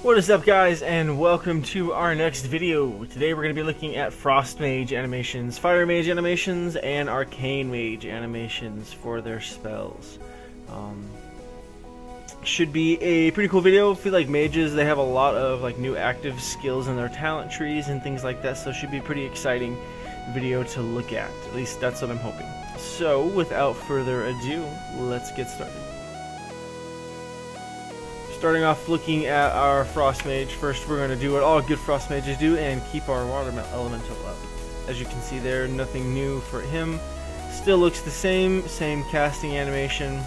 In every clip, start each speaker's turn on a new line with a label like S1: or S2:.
S1: What is up, guys, and welcome to our next video. Today we're going to be looking at Frost Mage animations, Fire Mage animations, and Arcane Mage animations for their spells. Should be a pretty cool video. I feel like mages, they have a lot of new active skills in their talent trees and things like that, so it should be a pretty exciting video to look at. At least that's what I'm hoping. So without further ado, let's get started. Starting off looking at our Frost Mage, first we're going to do what all good Frost Mages do and keep our Water Elemental up. As you can see there, nothing new for him. Still looks the same casting animation,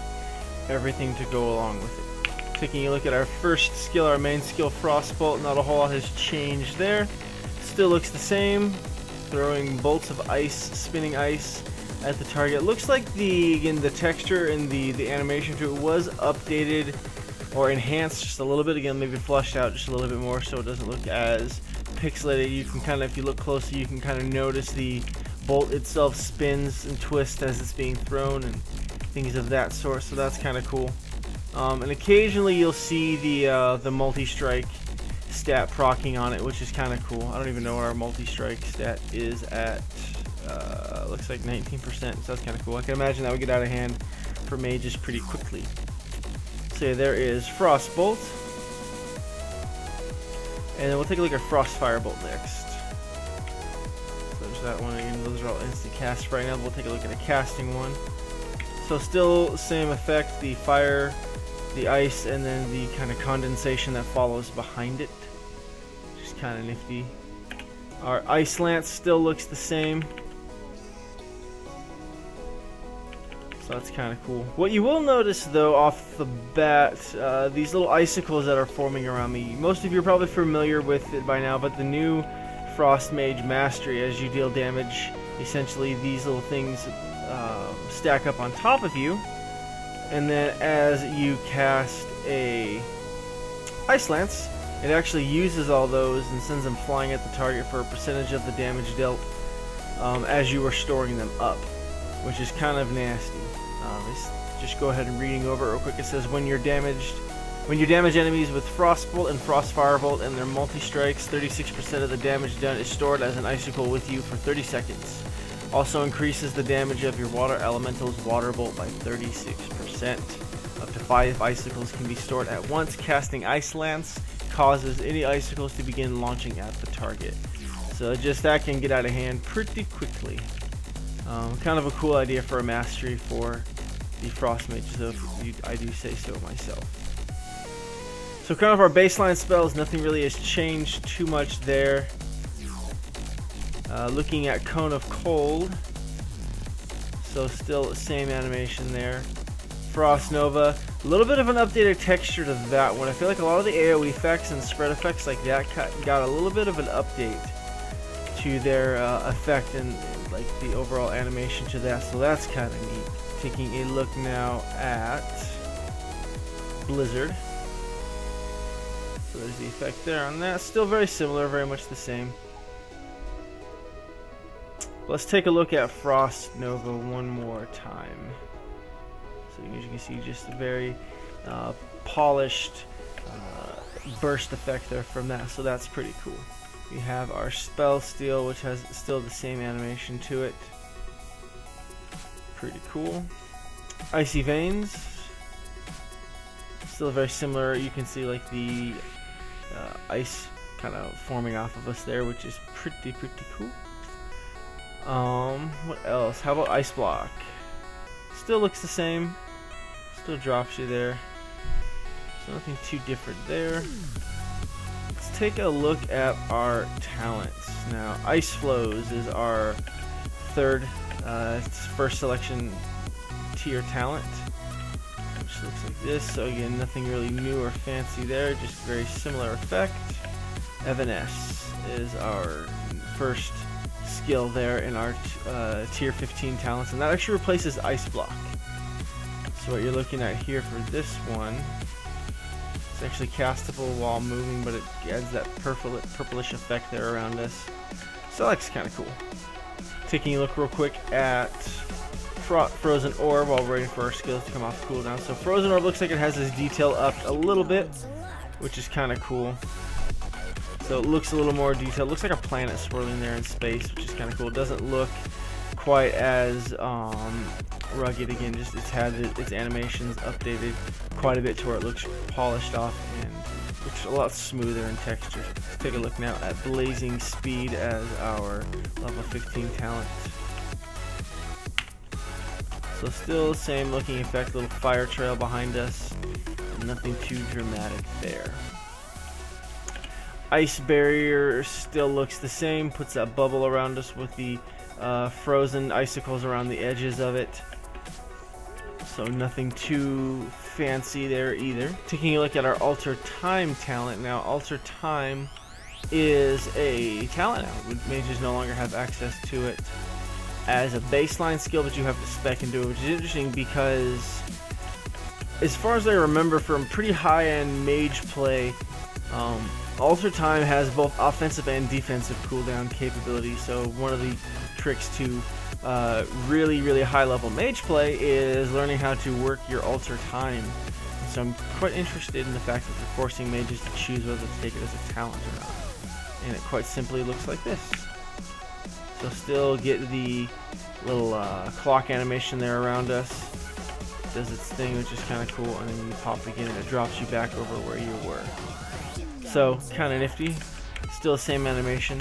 S1: everything to go along with it. Taking a look at our first skill, our main skill, Frostbolt, not a whole lot has changed there. Still looks the same, throwing bolts of ice, spinning ice at the target. Looks like the texture and the animation to it was updated or enhanced just a little bit, again maybe flushed out just a little bit more so it doesn't look as pixelated. You can kind of, if you look closely, you can kind of notice the bolt itself spins and twists as it's being thrown and things of that sort, so that's kind of cool. And occasionally you'll see the multi-strike stat proccing on it, which is kind of cool. I don't even know what our multi-strike stat is at. Looks like 19%, so that's kind of cool. I can imagine that would get out of hand for mages pretty quickly. So there is Frostbolt, and then we'll take a look at Frost Firebolt next. So there's that one again. Those are all instant casts right now. We'll take a look at a casting one. So still same effect: the fire, the ice, and then the kind of condensation that follows behind it, which is kind of nifty. Our Ice Lance still looks the same. So that's kind of cool. What you will notice though off the bat, these little icicles that are forming around me. Most of you are probably familiar with it by now, but the new Frost Mage Mastery, as you deal damage, essentially these little things stack up on top of you, and then as you cast a Ice Lance, it actually uses all those and sends them flying at the target for a percentage of the damage dealt as you are storing them up, which is kind of nasty. Just go ahead and reading over it real quick. It says when you damage enemies with Frostbolt and Frost Firebolt and their multi-strikes, 36% of the damage done is stored as an icicle with you for 30 seconds. Also increases the damage of your Water Elemental's Water Bolt by 36%. Up to 5 icicles can be stored at once. Casting Ice Lance causes any icicles to begin launching at the target. So just that can get out of hand pretty quickly. Kind of a cool idea for a mastery for the Frost Mage, so I do say so myself. So kind of our baseline spells, nothing really has changed too much there. Looking at Cone of Cold, so still the same animation there. Frost Nova, a little bit of an updated texture to that one. I feel like a lot of the AoE effects and spread effects like that got a little bit of an update to their effect and like the overall animation to that, so that's kind of neat. Taking a look now at Blizzard. So there's the effect there on that. Still very similar, very much the same. Let's take a look at Frost Nova one more time. So as you can see, just a very polished burst effect there from that, so that's pretty cool. We have our Spell Steal, which has still the same animation to it. Pretty cool. Icy Veins, still very similar. You can see like the ice kind of forming off of us there, which is pretty cool. What else? How about Ice Block? Still looks the same. Still drops you there. So nothing too different there. Let's take a look at our talents. Now, Ice Flows is our first selection tier talent, which looks like this. So again, nothing really new or fancy there, just very similar effect. Evanesce is our first skill there in our tier 15 talents, and that actually replaces Ice Block. So what you're looking at here for this one, it's actually castable while moving, but it adds that purplish effect there around us. So that's kind of cool. Taking a look real quick at Frozen Orb while we're waiting for our skills to come off cooldown. So Frozen Orb looks like it has this detail upped a little bit, which is kind of cool. So it looks a little more detailed. It looks like a planet swirling there in space, which is kind of cool. It doesn't look quite as rugged. Again, just it's had its animations updated quite a bit to where it looks polished off and looks a lot smoother in texture. Let's take a look now at Blazing Speed as our level 15 talent. So still the same looking effect, little fire trail behind us, and nothing too dramatic there. Ice barrier still looks the same, puts that bubble around us with the frozen icicles around the edges of it. So nothing too fancy there either. Taking a look at our Alter Time talent. Now Alter Time is a talent now. Mages no longer have access to it as a baseline skill, but you have to spec into it, which is interesting because as far as I remember from pretty high-end mage play, Alter Time has both offensive and defensive cooldown capability. So one of the tricks to really high-level mage play is learning how to work your Alter Time. So I'm quite interested in the fact that they're forcing mages to choose whether to take it as a talent or not. And it quite simply looks like this. So still get the little clock animation there around us. Does its thing, which is kind of cool, and then you pop again and it drops you back over where you were. So kind of nifty. Still the same animation.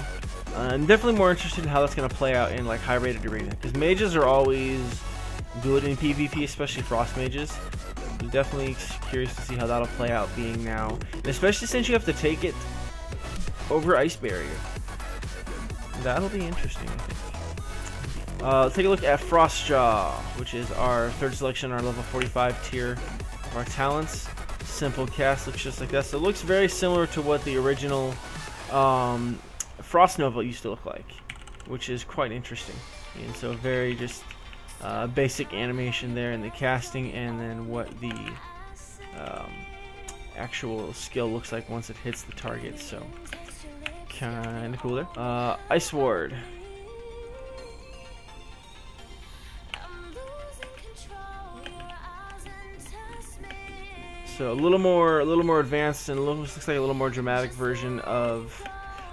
S1: I'm definitely more interested in how that's going to play out in like high-rated arena, because mages are always good in PvP, especially frost mages. I'm definitely curious to see how that'll play out being now, and especially since you have to take it over ice barrier. That'll be interesting, I think. Let's take a look at Frostjaw, which is our third selection, our level 45 tier of our talents. Simple cast, looks just like that. So it looks very similar to what the original Frost Nova used to look like, which is quite interesting. And so very just basic animation there in the casting, and then what the actual skill looks like once it hits the target. So kind of cool there. Ice Ward. So a little more advanced, and looks like a little more dramatic version of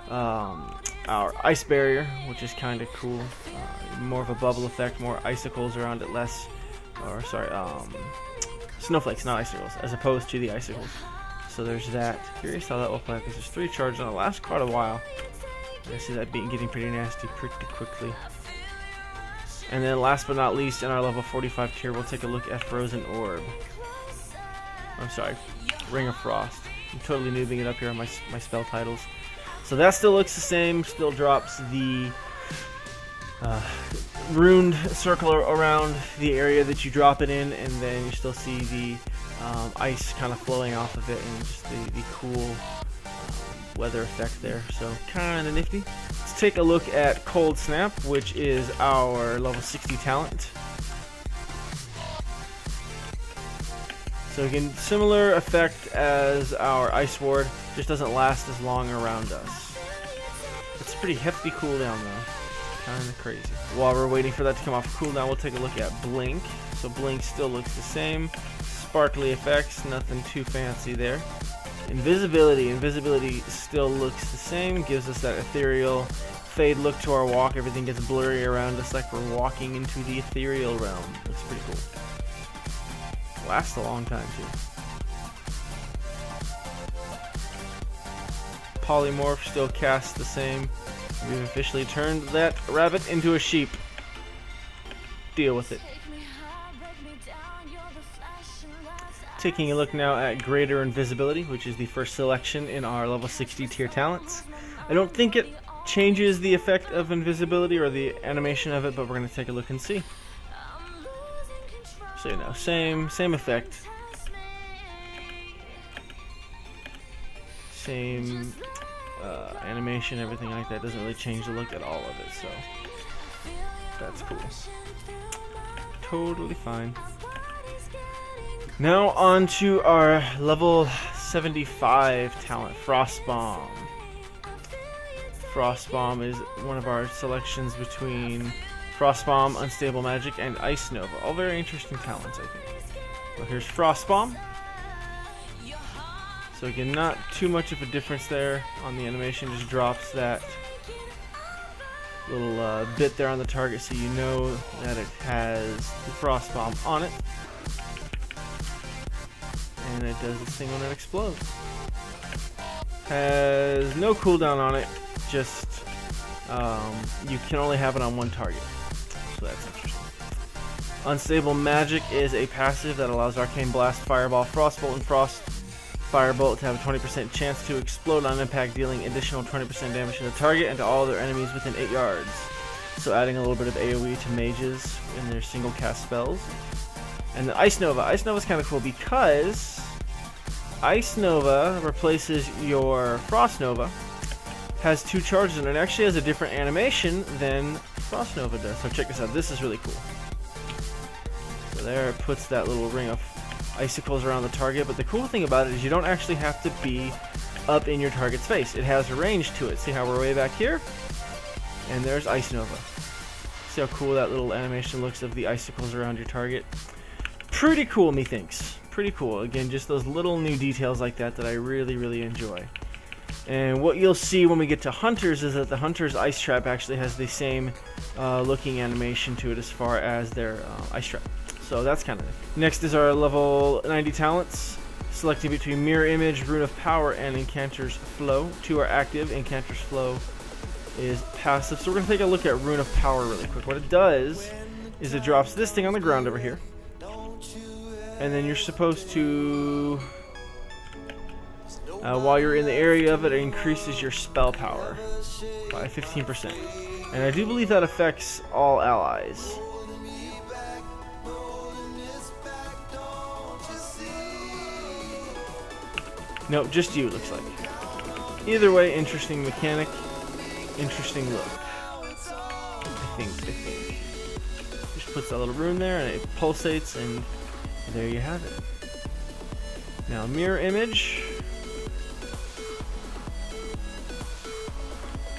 S1: our ice barrier, which is kind of cool. More of a bubble effect, more icicles around it, less, or sorry, snowflakes, not icicles, as opposed to the icicles. So there's that. Curious how that will play, because there's 3 charges on it. Lasts quite a while. I see that getting pretty nasty pretty quickly. And then last but not least, in our level 45 tier, we'll take a look at Frozen Orb. I'm sorry, Ring of Frost. I'm totally noobing it up here on my spell titles. So that still looks the same, still drops the runed circle around the area that you drop it in, and then you still see the ice kind of flowing off of it, and just the cool weather effect there. So kind of nifty. Let's take a look at Cold Snap, which is our level 60 talent. So again, similar effect as our Ice Ward, just doesn't last as long around us. It's a pretty hefty cooldown though, kind of crazy. While we're waiting for that to come off cooldown, we'll take a look at Blink. So Blink still looks the same, sparkly effects, nothing too fancy there. Invisibility still looks the same, gives us that ethereal fade look to our walk. Everything gets blurry around us like we're walking into the ethereal realm. Looks pretty cool. Lasts a long time too. Polymorph still casts the same. We've officially turned that rabbit into a sheep. Deal with it. Taking a look now at Greater Invisibility, which is the first selection in our level 60 tier talents. I don't think it changes the effect of invisibility or the animation of it, but we're going to take a look and see. So, you know, same effect, same animation, everything like that. Doesn't really change the look at all of it, so that's cool. Totally fine. Now on to our level 75 talent, Frostbomb. Frostbomb is one of our selections between Frostbomb, Unstable Magic, and Ice Nova. All very interesting talents, I think. Well, here's Frostbomb. So again, not too much of a difference there on the animation, just drops that little bit there on the target so you know that it has the frost bomb on it. And it does this thing when it explodes. Has no cooldown on it, just you can only have it on one target. So that's interesting. Unstable Magic is a passive that allows Arcane Blast, Fireball, Frostbolt, and Frost Firebolt to have a 20% chance to explode on impact, dealing additional 20% damage to the target and to all their enemies within 8 yards. So adding a little bit of AoE to mages in their single cast spells. And the Ice Nova. Ice Nova is kind of cool because Ice Nova replaces your Frost Nova, has 2 charges, and it actually has a different animation than Frost Nova does. So check this out. This is really cool. So there it puts that little ring of icicles around the target, but the cool thing about it is you don't actually have to be up in your target's face. It has a range to it. See how we're way back here? And there's Ice Nova. See how cool that little animation looks of the icicles around your target? Pretty cool, methinks. Pretty cool. Again, just those little new details like that that I really, really enjoy. And what you'll see when we get to Hunters is that the Hunter's Ice Trap actually has the same looking animation to it as far as their Ice Trap. So that's kind of it. Next is our level 90 talents. Selecting between Mirror Image, Rune of Power, and Incanter's Flow. 2 are active. Incanter's Flow is passive. So we're going to take a look at Rune of Power really quick. What it does is it drops this thing on the ground over here. And then you're supposed to, while you're in the area of it, it increases your spell power by 15%. And I do believe that affects all allies. Nope, just you, it looks like. Either way, interesting mechanic, interesting look. I think. Just puts that little rune there and it pulsates, and there you have it. Now, Mirror Image.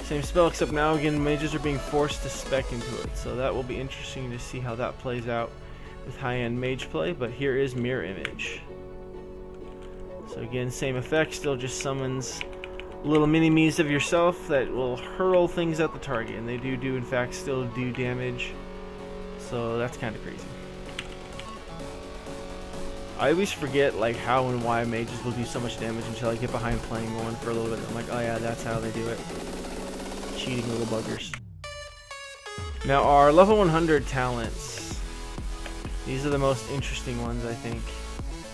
S1: Same spell, except now again mages are being forced to spec into it. So that will be interesting to see how that plays out with high-end mage play, but here is Mirror Image. So again, same effect, still just summons little mini-me's of yourself that will hurl things at the target, and they do in fact still do damage. So that's kind of crazy. I always forget like how and why mages will do so much damage until I get behind playing one for a little bit. I'm like, oh yeah, that's how they do it. Cheating little buggers. Now our level 100 talents. These are the most interesting ones, I think.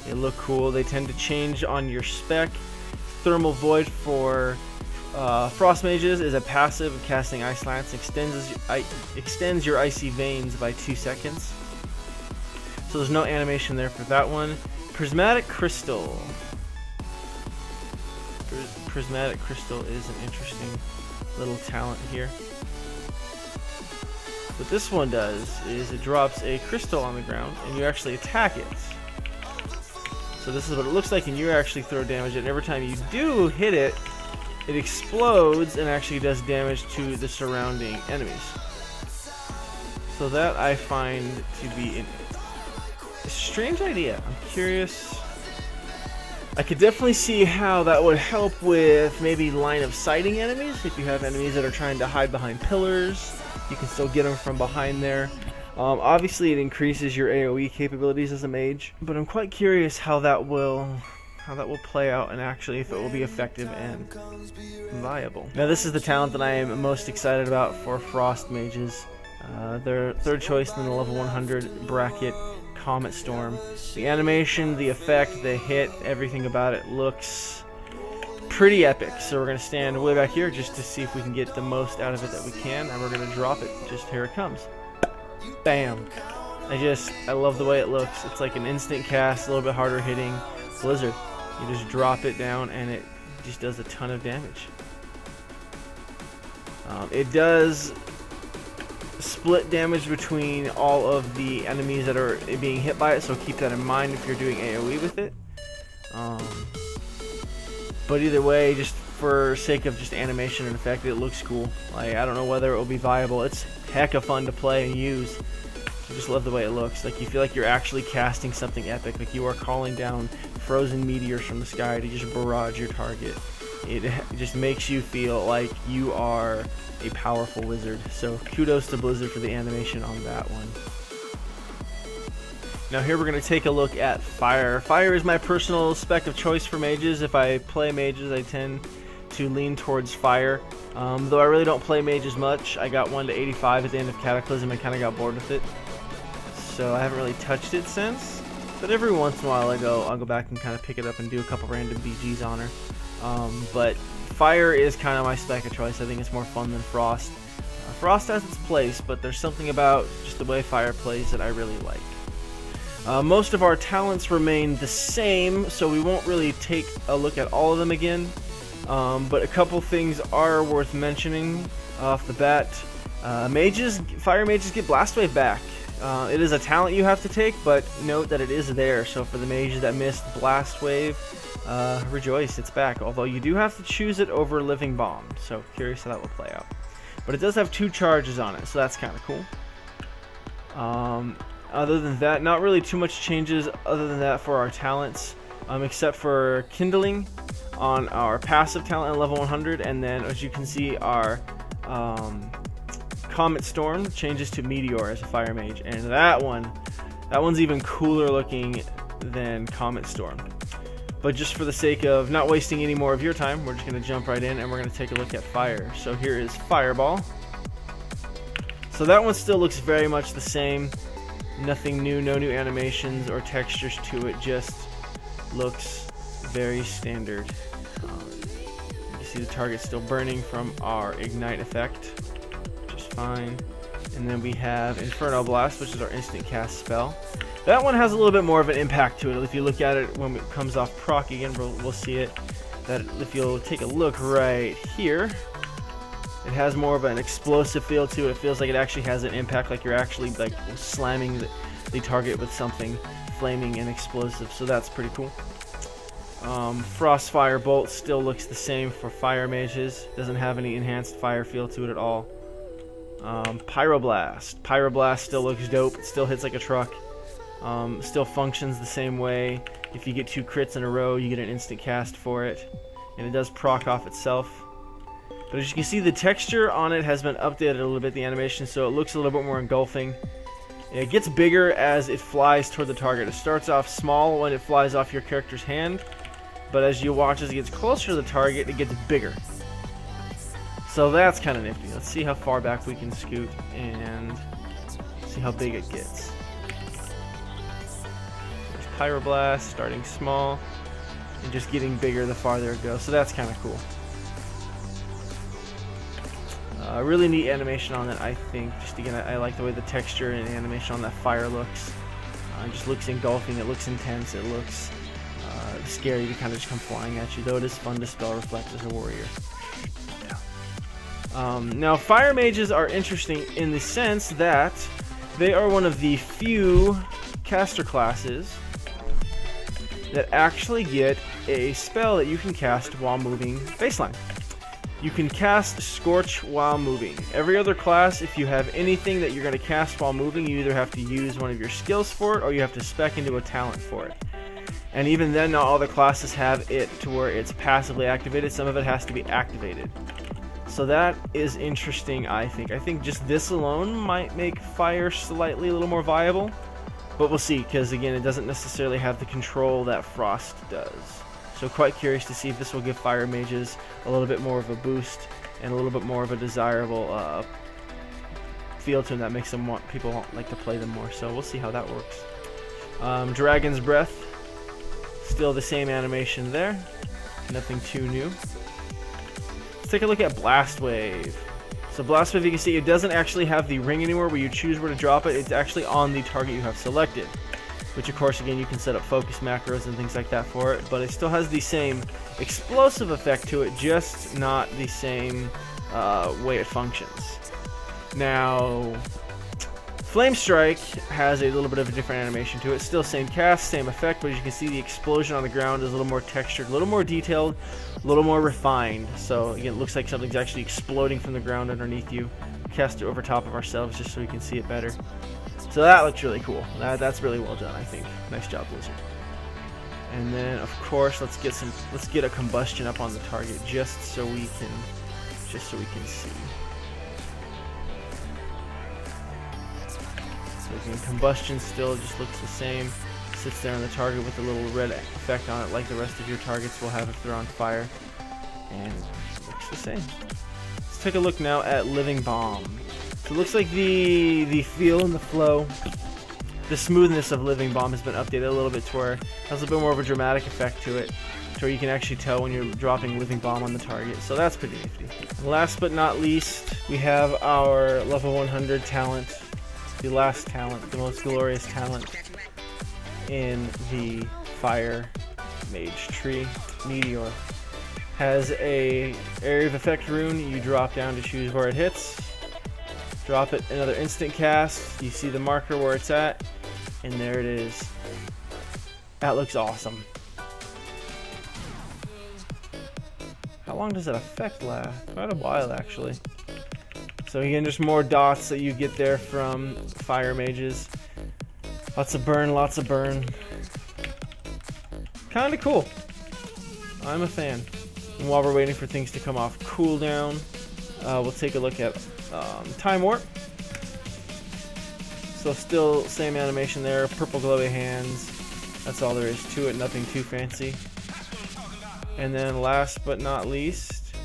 S1: They look cool. They tend to change on your spec. Thermal Void for Frost Mages is a passive of casting Ice Lance. Extends your Icy Veins by 2 seconds. So there's no animation there for that one. Prismatic Crystal. Prismatic Crystal is an interesting little talent here. What this one does is it drops a crystal on the ground and you actually attack it. So this is what it looks like, and you actually throw damage at it. And every time you do hit it, it explodes and actually does damage to the surrounding enemies. So that I find to be a strange idea. I'm curious. I could definitely see how that would help with maybe line of sighting enemies. If you have enemies that are trying to hide behind pillars, you can still get them from behind there. Obviously it increases your AoE capabilities as a mage, but I'm quite curious how that will play out and actually if it will be effective and viable. Now this is the talent that I am most excited about for Frost Mages. Their third choice in the level 100 bracket, Comet Storm. The animation, the effect, the hit, everything about it looks pretty epic. So we're going to stand way back here just to see if we can get the most out of it that we can, and we're going to drop it. Just here it comes. Bam. I love the way it looks. It's like an instant cast, a little bit harder hitting Blizzard. You just drop it down and it just does a ton of damage. It does split damage between all of the enemies that are being hit by it, so keep that in mind if you're doing AoE with it. But either way, just for sake of just animation and effect, it looks cool. Like, I don't know whether it will be viable. It's heck of fun to play and use. I just love the way it looks. Like, you feel like you're actually casting something epic. Like, you are calling down frozen meteors from the sky to just barrage your target. It just makes you feel like you are a powerful wizard. So kudos to Blizzard for the animation on that one. Now here we're going to take a look at fire. Fire is my personal spec of choice for mages. If I play mages, I tend to lean towards fire. Though I really don't play mages much. I got one to 85 at the end of Cataclysm and kind of got bored with it. So I haven't really touched it since. But every once in a while I'll go back and kind of pick it up and do a couple random BGs on her. But fire is kind of my spec of choice. I think it's more fun than frost. Frost has its place, but there's something about just the way fire plays that I really like. Most of our talents remain the same, so we won't really take a look at all of them again. But a couple things are worth mentioning off the bat. Fire mages get Blast Wave back. It is a talent you have to take, but note that it is there. So for the mages that missed Blast Wave, rejoice, it's back. Although you do have to choose it over Living Bomb, so curious how that will play out. But it does have 2 charges on it, so that's kind of cool. Other than that, not really too much changes other than that for our talents, except for Kindling on our passive talent at level 100, and then as you can see, our Comet Storm changes to Meteor as a fire mage, and that one's even cooler looking than Comet Storm. But just for the sake of not wasting any more of your time, we're just going to jump right in and we're going to take a look at fire. So here is Fireball. So that one still looks very much the same. Nothing new, no new animations or textures to it, just looks very standard. You see the target still burning from our Ignite effect, which is fine. And then we have Inferno Blast, which is our instant cast spell. That one has a little bit more of an impact to it. If you look at it when it comes off proc again, we'll see it. That if you'll take a look right here, it has more of an explosive feel to it. It feels like it actually has an impact, like you're actually like slamming the target with something flaming and explosive. So that's pretty cool. Frostfire Bolt still looks the same for fire mages. Doesn't have any enhanced fire feel to it at all. Pyroblast. Pyroblast still looks dope. It still hits like a truck. Still functions the same way. If you get 2 crits in a row, you get an instant cast for it. And it does proc off itself. But as you can see, the texture on it has been updated a little bit, the animation, so it looks a little bit more engulfing. It gets bigger as it flies toward the target. It starts off small when it flies off your character's hand, but as you watch as it gets closer to the target, it gets bigger. So that's kind of nifty. Let's see how far back we can scoot and see how big it gets. There's Pyroblast, starting small and just getting bigger the farther it goes, so that's kind of cool. Really neat animation on it, I think. Just again, I like the way the texture and animation on that fire looks. It just looks engulfing, it looks intense, it looks scary to kind of just come flying at you, though it is fun to spell reflect as a warrior. Now, fire mages are interesting in the sense that they are one of the few caster classes that actually get a spell that you can cast while moving baseline. You can cast Scorch while moving. Every other class, if you have anything that you're going to cast while moving, you either have to use one of your skills for it or you have to spec into a talent for it. And even then, not all the classes have it to where it's passively activated. Some of it has to be activated. So that is interesting, I think. I think just this alone might make fire slightly a little more viable. But we'll see, because again, it doesn't necessarily have the control that frost does. So quite curious to see if this will give fire mages a little bit more of a boost and a little bit more of a desirable feel to them that makes them want people like to play them more. So we'll see how that works. Dragon's Breath, still the same animation there, nothing too new. Let's take a look at Blast Wave. So Blast Wave, you can see it doesn't actually have the ring anymore where you choose where to drop it. It's actually on the target you have selected, which of course again you can set up focus macros and things like that for it, but it still has the same explosive effect to it, just not the same way it functions. Now Flame Strike has a little bit of a different animation to it. Still same cast, same effect, but as you can see the explosion on the ground is a little more textured, a little more detailed, a little more refined. So again, it looks like something's actually exploding from the ground underneath you. Cast it over top of ourselves just so we can see it better. So that looks really cool. That's really well done, I think. Nice job, Blizzard. And then, of course, let's get a combustion up on the target just so we can see. So again, combustion still just looks the same. Sits there on the target with a little red effect on it, like the rest of your targets will have if they're on fire. And it looks the same. Let's take a look now at Living Bomb. So it looks like the feel and the flow, the smoothness of Living Bomb has been updated a little bit to where it has a bit more of a dramatic effect to it, to where you can actually tell when you're dropping Living Bomb on the target. So that's pretty nifty. Last but not least, we have our level 100 talent, the last talent, the most glorious talent in the Fire Mage tree, Meteor. Has a area of effect rune. You drop down to choose where it hits. Drop it, another instant cast. You see the marker where it's at, and there it is. That looks awesome. How long does that effect last? Quite a while, actually. So again, just more dots that you get there from fire mages. Lots of burn, lots of burn. Kind of cool. I'm a fan. And while we're waiting for things to come off cooldown, we'll take a look at Time Warp. So still same animation there, purple glowy hands. That's all there is to it, nothing too fancy. And then last but not least,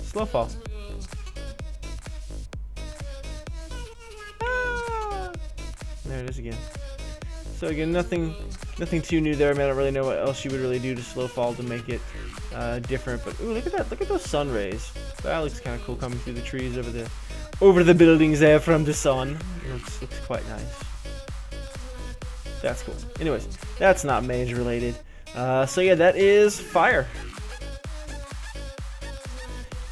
S1: Slow Fall. Ah! There it is again. So again, nothing too new there. I mean, I don't really know what else you would really do to Slow Fall to make it different. But ooh, look at that! Look at those sun rays. That looks kind of cool coming through the trees over the buildings there from the sun. It looks quite nice. That's cool. Anyways, that's not Mage related. So yeah, that is Fire.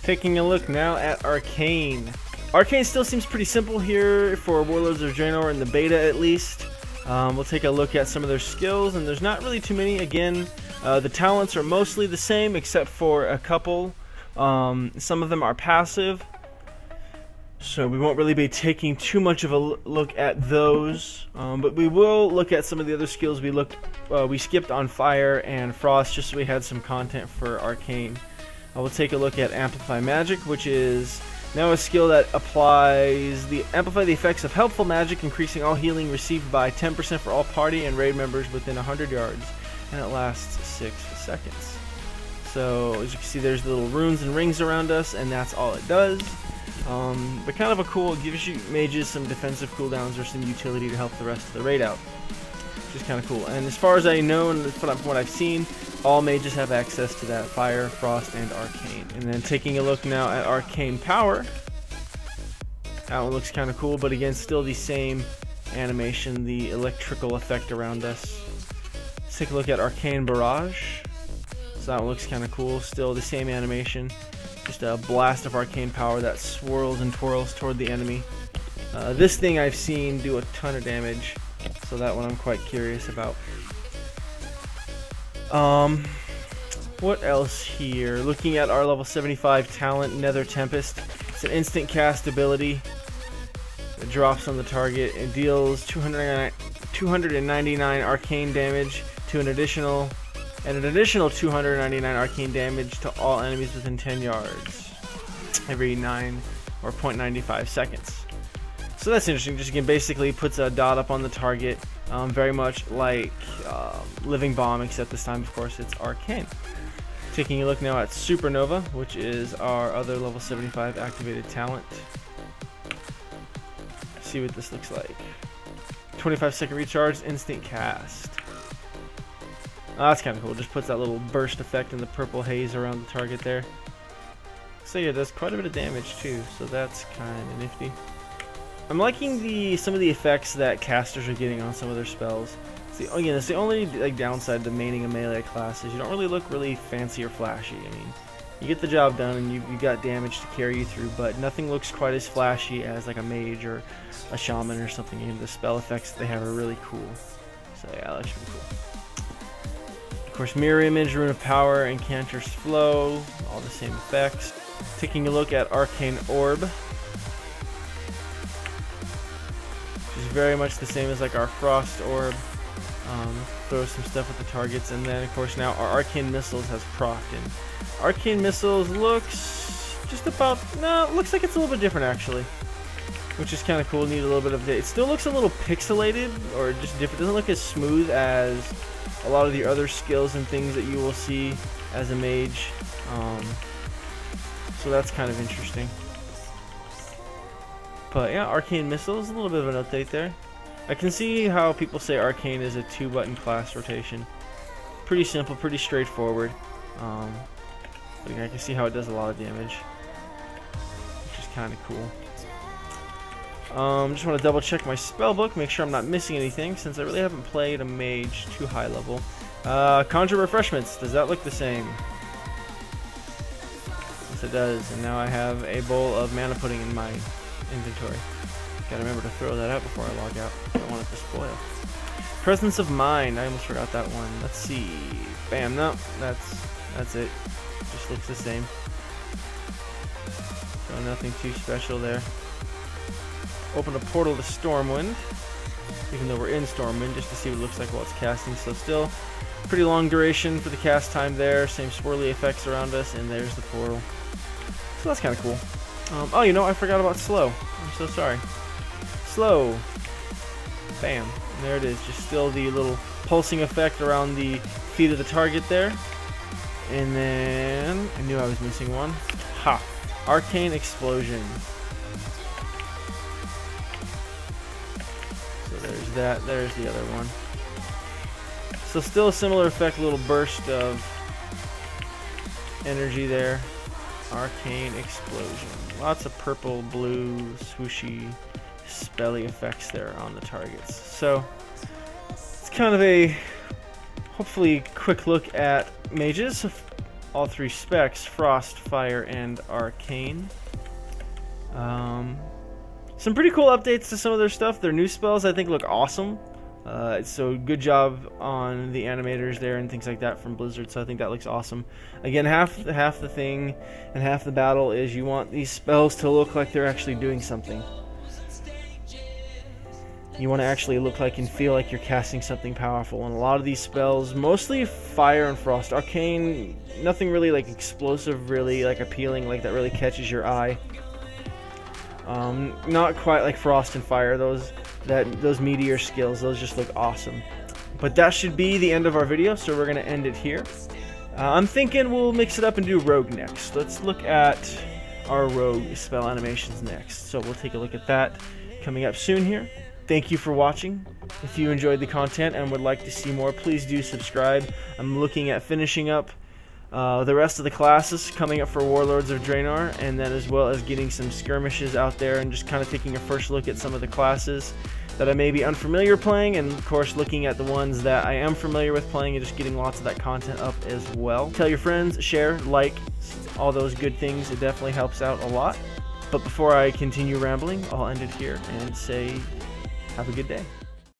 S1: Taking a look now at Arcane. Arcane still seems pretty simple here for Warlords of Draenor in the beta at least. We'll take a look at some of their skills, and there's not really too many. Again, the talents are mostly the same except for a couple. Some of them are passive, so we won't really be taking too much of a look at those. But we will look at some of the other skills we skipped on Fire and Frost, just so we had some content for Arcane. We'll take a look at Amplify Magic, which is now a skill that amplify the effects of helpful magic, increasing all healing received by 10% for all party and raid members within 100 yards, and it lasts 6 seconds. So as you can see, there's the little runes and rings around us, and that's all it does. But kind of a cool, gives you mages some defensive cooldowns or some utility to help the rest of the raid out, which is kind of cool. And as far as I know, and from what I've seen, all mages have access to that Fire, Frost, and Arcane. And then taking a look now at Arcane Power. That one looks kind of cool, but again, still the same animation, the electrical effect around us. Let's take a look at Arcane Barrage. So that one looks kind of cool, still the same animation. Just a blast of arcane power that swirls and twirls toward the enemy. This thing I've seen do a ton of damage, so that one I'm quite curious about. What else here? Looking at our level 75 talent, Nether Tempest. It's an instant cast ability. It drops on the target and deals 299 arcane damage to an additional 299 arcane damage to all enemies within 10 yards every 9 or 0.95 seconds. So that's interesting. Just again, basically puts a dot up on the target, very much like Living Bomb, except this time, of course, it's arcane. Taking a look now at Supernova, which is our other level 75 activated talent. See what this looks like. 25-second recharge, instant cast. Oh, that's kind of cool. Just puts that little burst effect in the purple haze around the target there. So yeah, it does quite a bit of damage too, so that's kind of nifty. I'm liking some of the effects that casters are getting on some of their spells. Again, it's the only downside to maining a melee class is you don't really look really fancy or flashy. I mean, you get the job done and you got damage to carry you through, but nothing looks quite as flashy as like a mage or a shaman or something. Even the spell effects that they have are really cool. So yeah, that looks pretty cool. Of course, Mirror Image, Rune of Power, Incanter's Flow, all the same effects. Taking a look at Arcane Orb. which is very much the same as like our Frost Orb. Throw some stuff at the targets, and then of course now our Arcane Missiles has procced, and Arcane Missiles looks just about, no, it looks like it's a little bit different actually, which is kind of cool. Need a little bit of update. It still looks a little pixelated, or just different. It doesn't look as smooth as a lot of the other skills and things that you will see as a mage. So that's kind of interesting. But yeah, Arcane Missiles, a little bit of an update there. I can see how people say Arcane is a 2-button class rotation. Pretty simple, pretty straightforward. But I can see how it does a lot of damage, which is kind of cool. Just want to double check my spell book, make sure I'm not missing anything, since I really haven't played a mage too high level. Conjure Refreshments, does that look the same? Yes it does, and now I have a bowl of mana pudding in my inventory. Gotta remember to throw that out before I log out. I don't want it to spoil. Presence of Mind, I almost forgot that one. Let's see. Bam, no, that's it. Just looks the same. So nothing too special there. Open a portal to Stormwind, even though we're in Stormwind, just to see what it looks like while it's casting. So still pretty long duration for the cast time there. Same swirly effects around us, and there's the portal. So that's kind of cool. Oh, you know, I forgot about slow. I'm so sorry. Slow. Bam. And there it is. Just still the little pulsing effect around the feet of the target there. And then I knew I was missing one. Ha! Arcane Explosion. So there's that. There's the other one. So still a similar effect, a little burst of energy there. Arcane Explosion. Lots of purple, blue, swooshy, spelly effects there on the targets. So it's kind of a hopefully quick look at mages. All 3 specs: Frost, Fire, and Arcane. Some pretty cool updates to some of their stuff. Their new spells I think look awesome. So good job on the animators there and things like that from Blizzard, so I think that looks awesome. Again, half the thing and half the battle is you want these spells to look like they're actually doing something. You want to actually look like and feel like you're casting something powerful, and a lot of these spells, mostly Fire and Frost. Arcane, nothing really like explosive, really like appealing, like that really catches your eye. Not quite like Frost and Fire. Those meteor skills, those just look awesome. But that should be the end of our video, so we're going to end it here. I'm thinking we'll mix it up and do Rogue next. Let's look at our Rogue spell animations next. So we'll take a look at that coming up soon here. Thank you for watching. If you enjoyed the content and would like to see more, please do subscribe. I'm looking at finishing up the rest of the classes coming up for Warlords of Draenor, and then as well as getting some skirmishes out there and just kind of taking a first look at some of the classes that I may be unfamiliar playing, and of course looking at the ones that I am familiar with playing and just getting lots of that content up as well. Tell your friends, share, like, all those good things. It definitely helps out a lot. But before I continue rambling, I'll end it here and say have a good day.